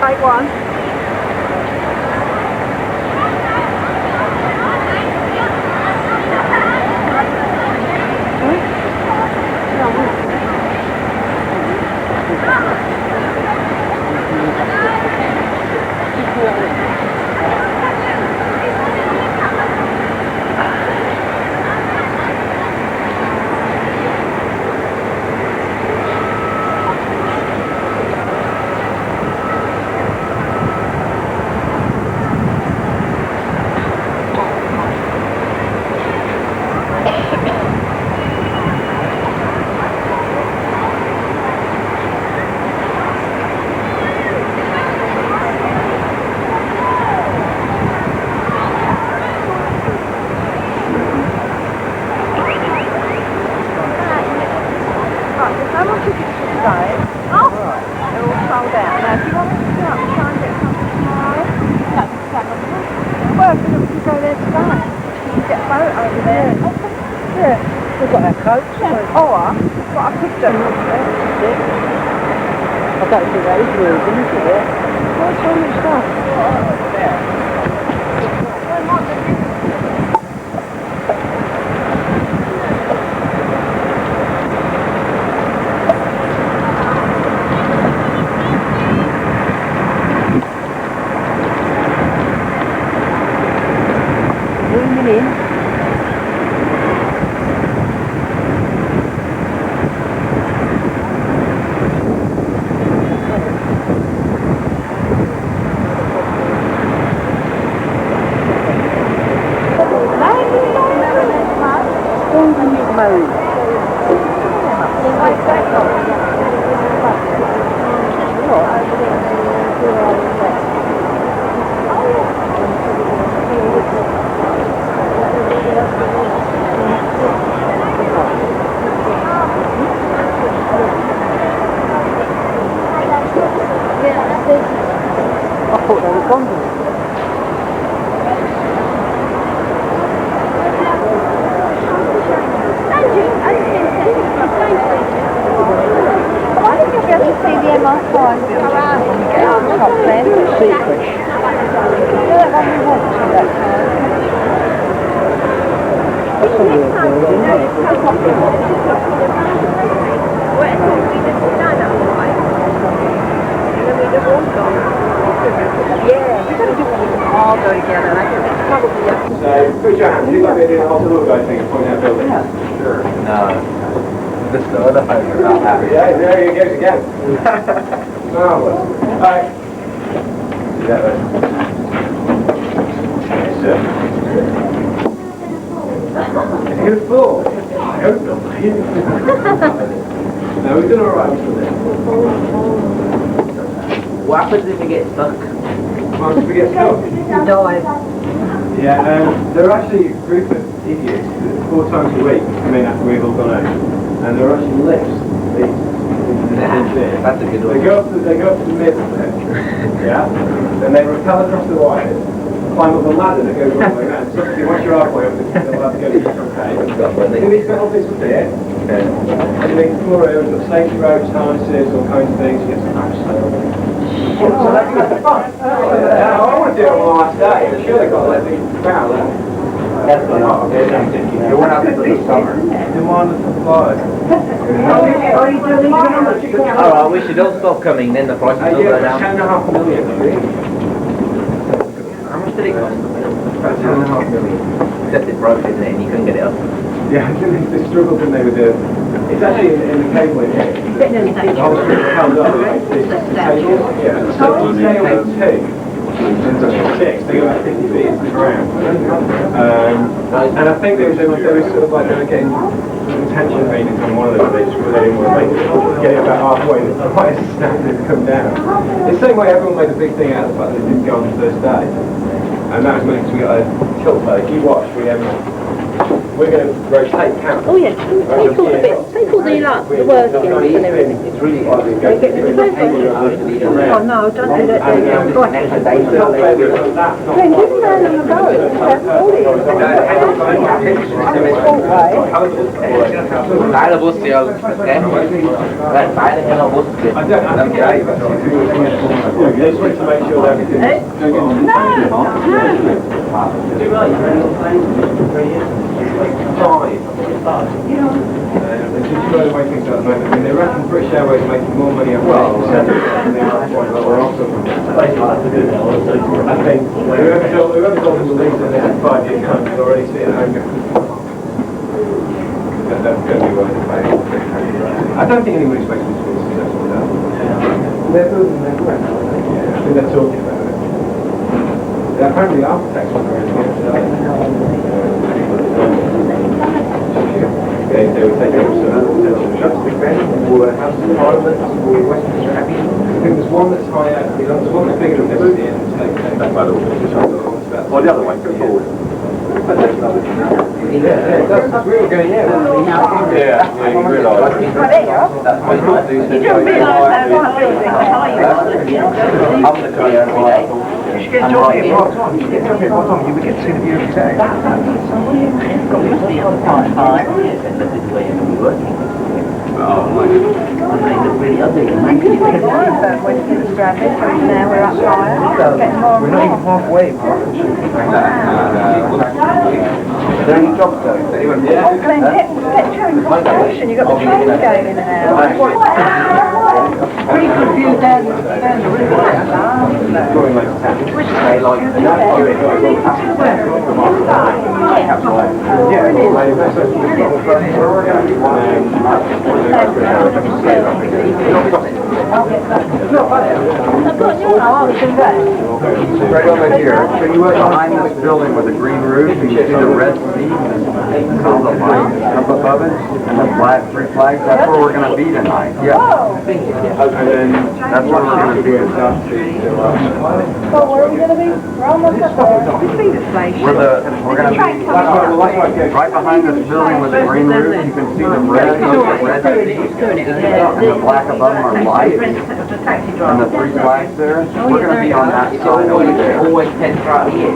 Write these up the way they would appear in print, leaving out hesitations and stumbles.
Take one. We've got our coach. Oh, what I could do. I don't think that is really good, is it? What's so much stuff? Zooming in. I thought they were gondolas. Why did you be able to see the MR5 go out and get on top then? Secret. Yeah, when we walked to that time. That's a weird building, isn't it? All go together. I think it's probably So, put your hands. Who'd like me to do the whole little guy thing and point out building? Sure. No. This the other home are not happy. Yeah, there he goes again. Marvellous. Alright. Yeah, Yes, sir. Can you afford? I hope not. No, we've done alright with this. what happens if you get stuck? Once we get stuck. dive. Yeah, they're actually a group of idiots that 4 times a week come in after we've all gone home. And there are actually lifts. That's a good one. They go up to the middle there. Yeah? Then they rappel across the wires, climb up the ladder that goes all the way around. So once you're halfway up, they'll have to go to different pay. Do these metal bits up here. And they can come around, got safety ropes, harnesses, all kinds of things. You get some so that's good fun. I want to do it on my last day. I'm sure they've got to let me foul that. That's not okay. You went out for the summer. Do one of the supplies. Alright, we should all stop coming, then the price will go down. 10.5 million. How much did it cost? About 10.5 million. Except it broke, didn't it? And you couldn't get it up. Yeah, they struggled, didn't they, with the... It's actually in the cable in here. The whole thing held up with this cable. Yeah. So on scale of 2. 6, they go about 50 feet into the ground. And I think they were sort of like they were getting tension readings on one of them bits because they didn't want to make it, get it about halfway and the wires started to come down. It's the same way everyone made a big thing out of the fact that they didn't go on the first day. And that was meant to be a tilt boat. If you watch, we we're going to rotate camps. Oh yeah, take all the bits, take all the like, the workings and everything. It's really Oh no, don't do that. Glenn, give them down on the go. Tải là bút xìa, kém. Lại tải là cái là bút xìa. I just want to make sure that everything is the way things are at the moment. I mean, they reckon British Airways are making more money on than they are on point lower off them. I think whoever told them to release the next 5-year contract is already sitting at home. That's going to be worth it. I don't think anyone expects them to be successful with that. They're building their way. I think they're talking about it. Apparently the architects were very good today. They were taking up some Big Ben or House of Parliament or Westminster Abbey. I think there's one that's higher, there's one that's bigger than this at the end. That's by the way. Or the other way, go forward. Yeah, that's we were going, yeah, you realise. Oh, there you are. That's why you do You don't realise that one building, how I'm the guy every day. You should get a job here part time. You should get a job here part time. You would get to see the view every day. Oh my God. Really ugly. Now we're up higher, getting more We're and not even more. halfway. Are there any jobs though? Anyone? Oh, Glenn, get during competition, you've got the train going in and out. Pretty confused down the river. Going like that. They like Right over here. So you look behind this building with a green roof, and you see the red sea, all the lights up above it, and the three flags. That's where we're going to be tonight. Yeah. And then That's where we're going to be. So where are we going to be? We're almost up there. This be the station. We're going to be right behind this building with the green roof. You can see the red sea, and the black above them are lights, and the three flags there. We're going to be on that side over there. always tends right here.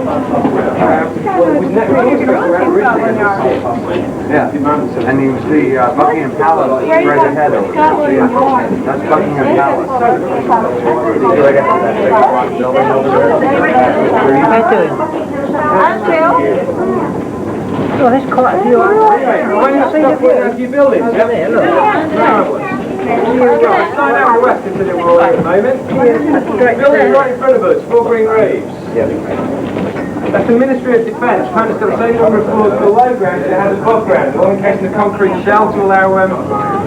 Yeah, and you see Buckingham Palace straight ahead over there. See it? That's Buckingham Palace. See right ahead of that big rock building over there? Oh, there's quite a few. when you stop with a few buildings, yeah? Slide out the west into the wall at the moment. Building right in front of us, 4 Green Reeves. That's the Ministry of Defence, trying to still the same number of floors below ground as it has above ground, all encased in a concrete shell to allow if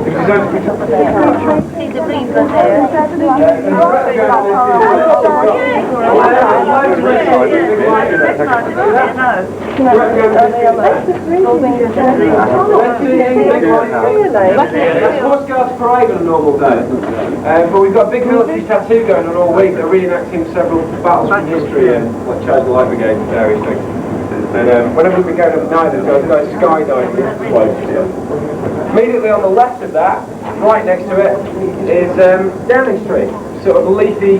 it's open. See the beaver there. That's Horse Guards Parade on a normal day. But we've got a big military tattoo going on all week. They're reenacting several battles from history and like Charles the Light Brigade and various things. And whenever we've been going up at night, there's guys skydiving close. Immediately on the left of that, right next to it, is Downing Street. Sort of leafy,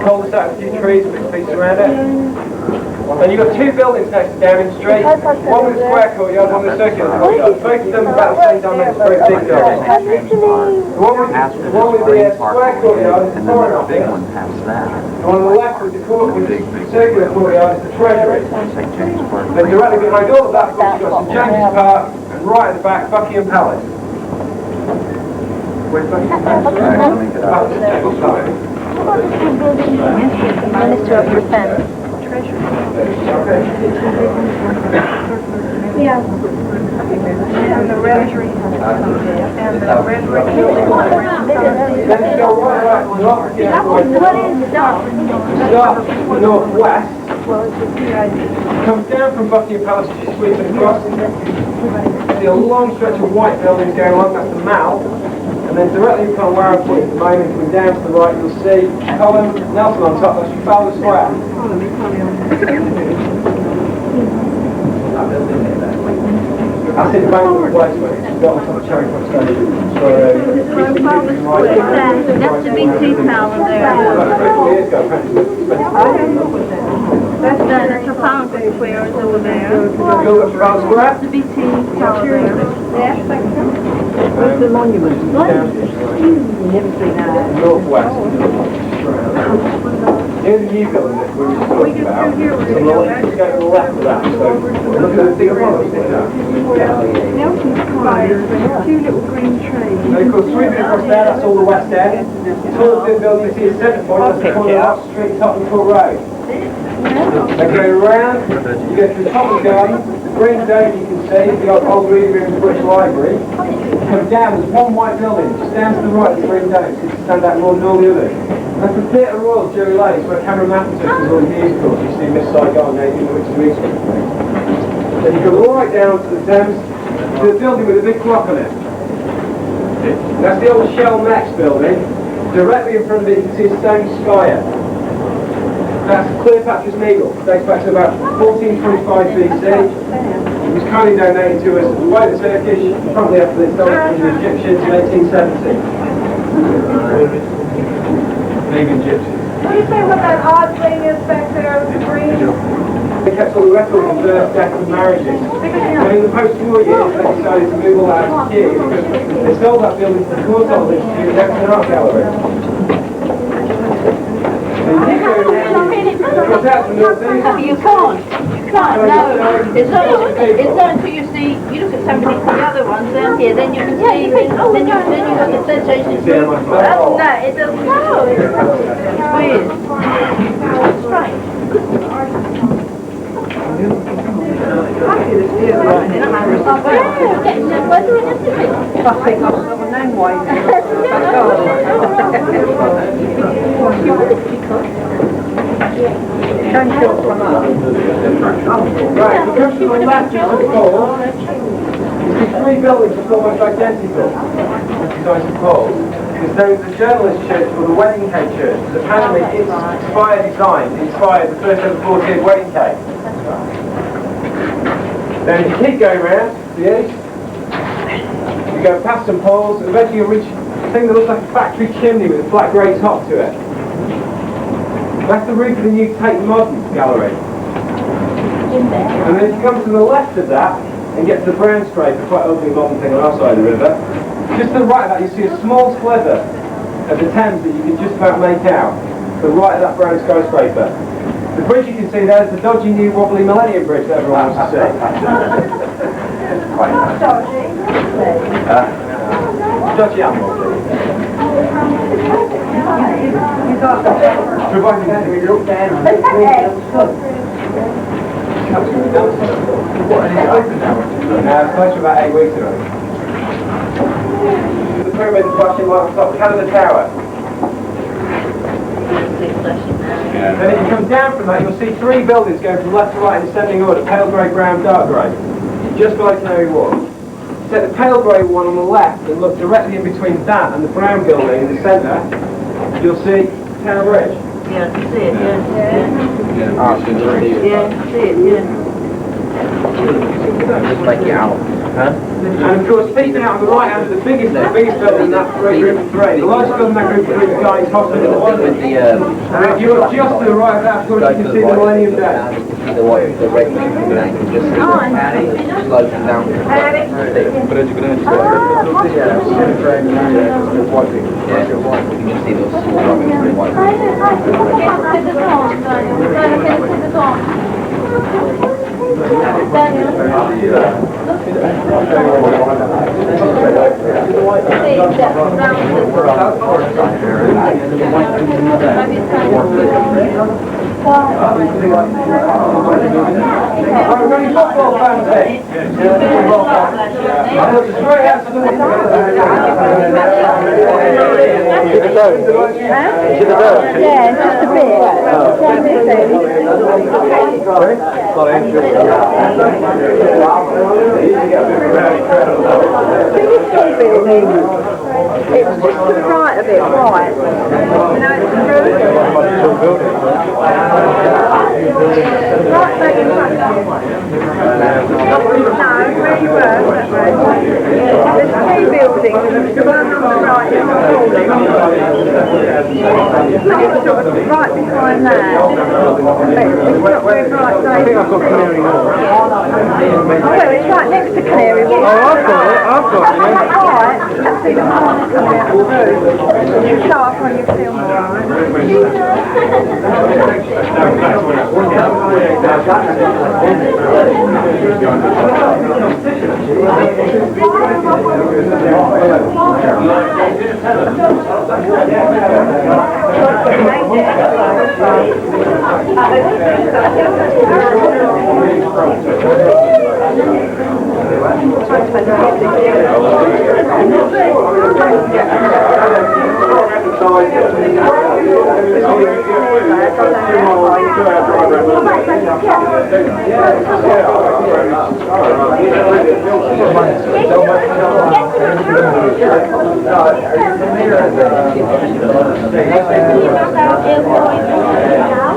cul-de-sac, a few trees, bits and pieces around it. And you've got 2 buildings next to Downing Street, one with a square courtyard, one with a circular courtyard. Both of them about the same dimension, very big buildings. The one with the square courtyard is the Foreign Office. The one on the left with the circular courtyard is the Treasury. Then directly behind all of that, of course, you've got St James's Park, and right at the back, Buckingham Palace. Where's Buckingham Palace? Minister of Defence. Yeah. And the Treasury. And the Start northwest. Comes down from Buckingham Palace as you're sweeping across. See a long stretch of white buildings going along, that's the Mall. And then directly in front of where I'm pointing at the moment, coming down to the right, you'll see Colin Nelson on top, that's Trafalgar Square. That's in Bangor Place, mate. It's got on top of Charing Cross Station. So, That's the BT Tower there. years ago, That's the Trafalgar Square is over there. Gilbert Trafalgar Square. The BT Tower there. Where's the monument? Down Never seen that. northwest. Here's the new building that we were just talking about. So we'll let you go to the left of that. So look at the thing above us like that. Two little green trees. And of course, sweeping across there, that's all the West End. The tallest big building you see is Centre Point, that's the corner of Ox Street, Tottenham Court Road. Then go round, you go through Tottenham Garden, the green dome you can see, the old reading room of the British Library. Come down, there's one white building, just down to the right of the green dome, so you can stand out more than all the others. That's the Theatre Royal, Drury Lane, it's where Cameron Matheson was all the musicals. You see Miss Saigon, Nathan Wicks and musical. Then you go right down to the Thames, to the building with a big clock on it. That's the old Shell Max building. Directly in front of it you can see a stone spire. That's Cleopatra's Needle. It dates back to about 1425 BC. It was kindly donated to us by the Turkish, probably after they stole it from the Egyptians in 1870. Big Egyptians. What do you say what that odd thing is back there with the green? They kept all the records of birth, death and marriages. And in the post-war years, they decided to move all that out of Kew because they sold that building to the Courtauld Institute and Everton Art Gallery. You can't. No, it's not until you see, you look at some of the other ones down here, then you can see, then you look at the sensation. No, it doesn't. No, it's weird. It's strange. I think I've got a name wise. Don't short from us. Right, if you come to the left of the pole, you see three buildings that's almost identical. Besides the pole. Because there is the Journalist Church or the Wedding Cake Church. It's apparently inspired the first ever 40th wedding cake. Then if you keep going round to the east, you go past some poles, and eventually you'll reach a thing that looks like a factory chimney with a flat grey top to it. That's the roof of the new Tate Modern Gallery. And then if you come to the left of that and get to the brown scraper, quite ugly modern thing on our side of the river, just to the right of that you see a small sliver of the Thames that you can just about make out. To the right of that brown skyscraper. The bridge you can see there is the dodgy new wobbly Millennium Bridge that everyone wants to see. Dodgy and wobbly. Providing that we look down on it. Now it's close to about 8 weeks ago. The pyramid flashing light on top, Canada Tower. Then if you come down from that, you'll see three buildings going from left to right in descending order, pale grey, brown, dark grey, just below Canary Wharf. Take the pale grey one on the left and look directly in between that and the brown building in the centre, you'll see Tower Bridge. Yeah, I see it, yeah. Yeah, I see it, yeah. Just make it out. Huh? And of course, peeking out on the right hand, the biggest building in that group of three, the largest building in that group of three, the Guy's Hospital. With the, And if you're just to the right of that, of course, you can see the Millennium Day. the white, the red thing, and you can just slow it down. Yeah, you can just see those rubbing white. We're going to football fans here. Yeah, just a bit. tall building. It was just to the right of it, right. You know, it's the roof. Right back in front of you. No, where you were, that way. There's two buildings, the one on the right is the building. It's sort of right behind that. It's not very bright light. I think I've got Canary Wharf. Well, it's right next to Canary Wharf. Oh, I've got it. Right, let's see the morning coming out of the roof. You show up on your film, alright?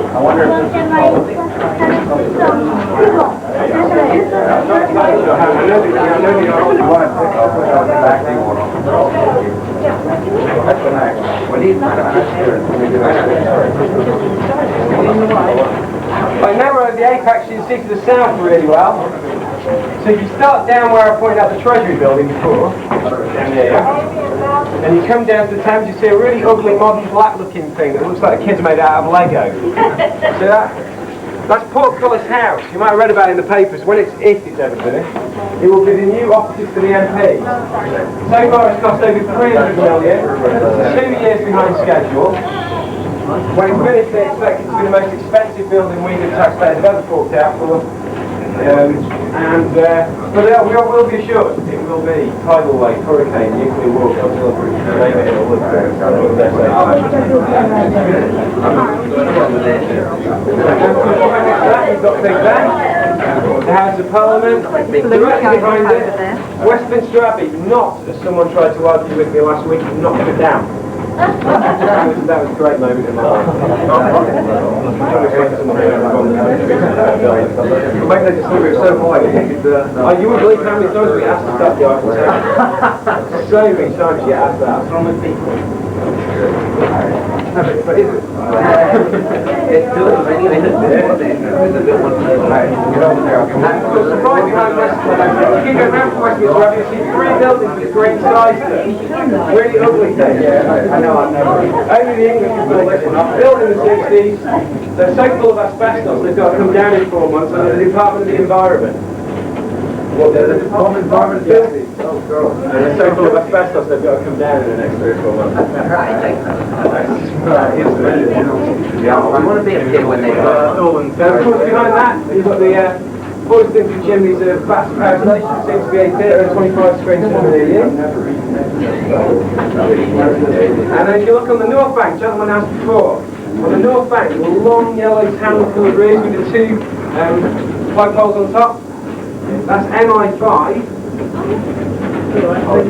I wonder if By now we're at the apex, you can see to the south really well. So if you start down where I pointed out the Treasury building before, down there, and you come down to the Thames, you see a really ugly modern black looking thing that looks like the kids made out of Lego. See that? That's Portcullis House. You might have read about it in the papers. When it's ever finished, it will be the new offices for the MP. So far it's cost over 300 million, 2 years behind schedule. When it's finished, they expect it to be the most expensive building we the taxpayers have ever forked out for. But we will be assured it will be tidal wave, hurricane, nuclear war, You've got Big Ben, the House of Parliament, directly behind it, Westminster Abbey, not, as someone tried to argue with me last week, knocked it down. That was a great moment in my life. Maybe they just threw it so high. You wouldn't believe how many times we asked to start the architect. So many times you asked that. But is it? It's still anyway. Right behind Westminster, if you go round to Westminster Abbey, you see 3 buildings with great size there. Really ugly things. I know. Only the English can build this one. Built in the 60s. They're so full of asbestos they've got to come down in 4 months under the Department of the Environment. What, the Department of Environment buildings? Oh, God. And they're so full of asbestos they've got to come down in the next 3 or 4 months. Yeah, I want to be a kid when they go. And of course behind that you've got the hoisting for chimneys of Bath Power Station, seems to be a theatre of 25 screens in a year. And then if you look on the North Bank, gentlemen asked before, on the North Bank there were long yellow tan-coloured roofs with the 2 flagpoles on top. That's MI5. On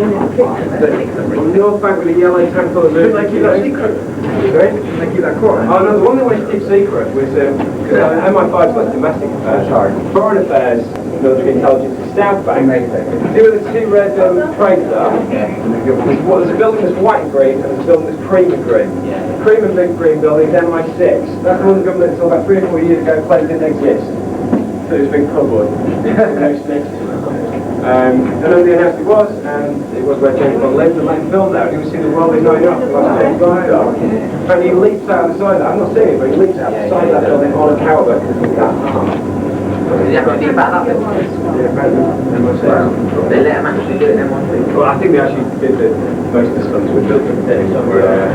the North Bank with a yellow tan-coloured roof. They keep that secret. Sorry? They keep that quiet. Oh no, the one they wanted to keep secret was MI5 is like domestic affairs. Foreign affairs, military intelligence is South Bank. See where the 2 red trains are? There's a building that's white and green and there's a building that's cream and green. Cream and big green building is MI6. That's the one the government until about 3 or 4 years ago claimed didn't exist. So it was being covered. And nobody announced it was, and it was where James Bond lived and let him film there. You can see the world in New York, like James Bond does. And he leaps out the side of that, I'm not seeing it, but he leaps out the side of that building on a cowboy. Did you have anything about that? They let him actually do it in one thing. Well, I think they actually did most of the stunts with building somewhere.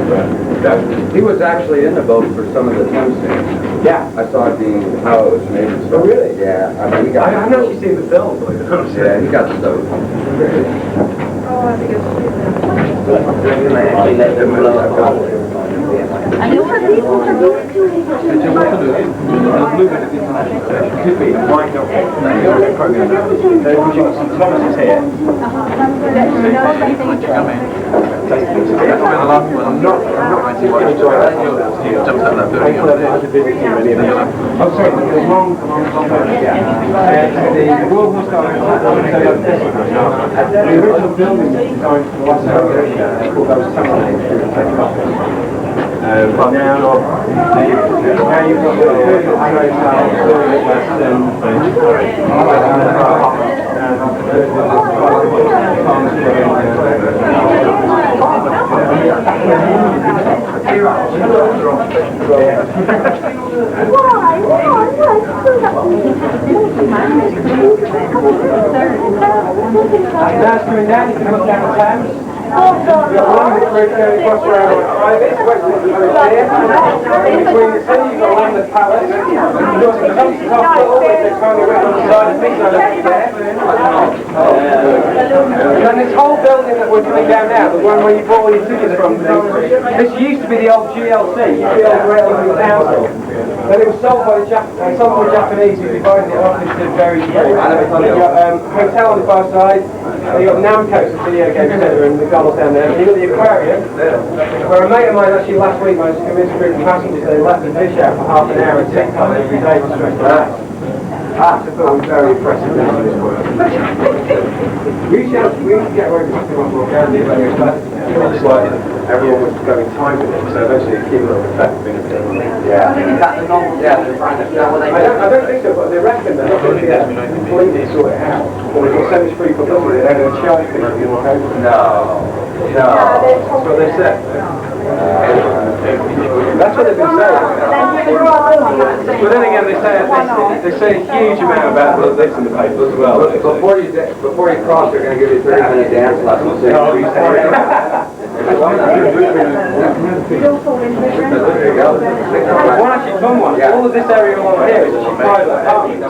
he was actually in the boat for some of the Thames scenes. Yeah. I saw it being how it was made and stuff. Oh, really? Yeah, I mean, he got. I've actually seen the film, believe it or not. Yeah, he got stoked. Oh, I think it's... They actually let them blow up. And you want Could be, might not be. Thomas is here. I'm not going to watch it. Jumps out that building. I'm sorry, the wrong the Royal Hostel, the original building was designed for the last area, called those but now you've got the trade That's coming down, you can look down the Thames. You've got one that's very across around on Ibis, Westminster Road here. In between the city, you've got London Palace. You've got the Thompson's Hospital, which they finally went on the side of things over there. And this whole building that we're coming down now, the one where you bought all your tickets from, this used to be the old GLC, the old Railway Council. Then it was sold by the Japanese who divided it off into various groups. You've got hotel on the far side, you've got Namco's video game centre and McDonald's down there, and you've got the aquarium, where a mate of mine actually last week managed to convince a group of passengers they left the fish out for half an hour and take time every day to stretch their legs. I thought it was very impressive. We used to get away with something like more candy, but it was like everyone was going time with it, so eventually the cumulative effect being a bit. Yeah. Is that the normal? Yeah, they're trying to know what they I don't think so, but they reckon they're not going to get completely sort it out. Or they've got so much free publicity, they're going to charge people in the paper. No. That's what they said. That's what they've been saying. But then again, they say a huge amount about this in the paper as well. Before you cross, they're going to give you 30-minute dance lessons. Oh, you say. One actually fun one. All of this area along here is private parking.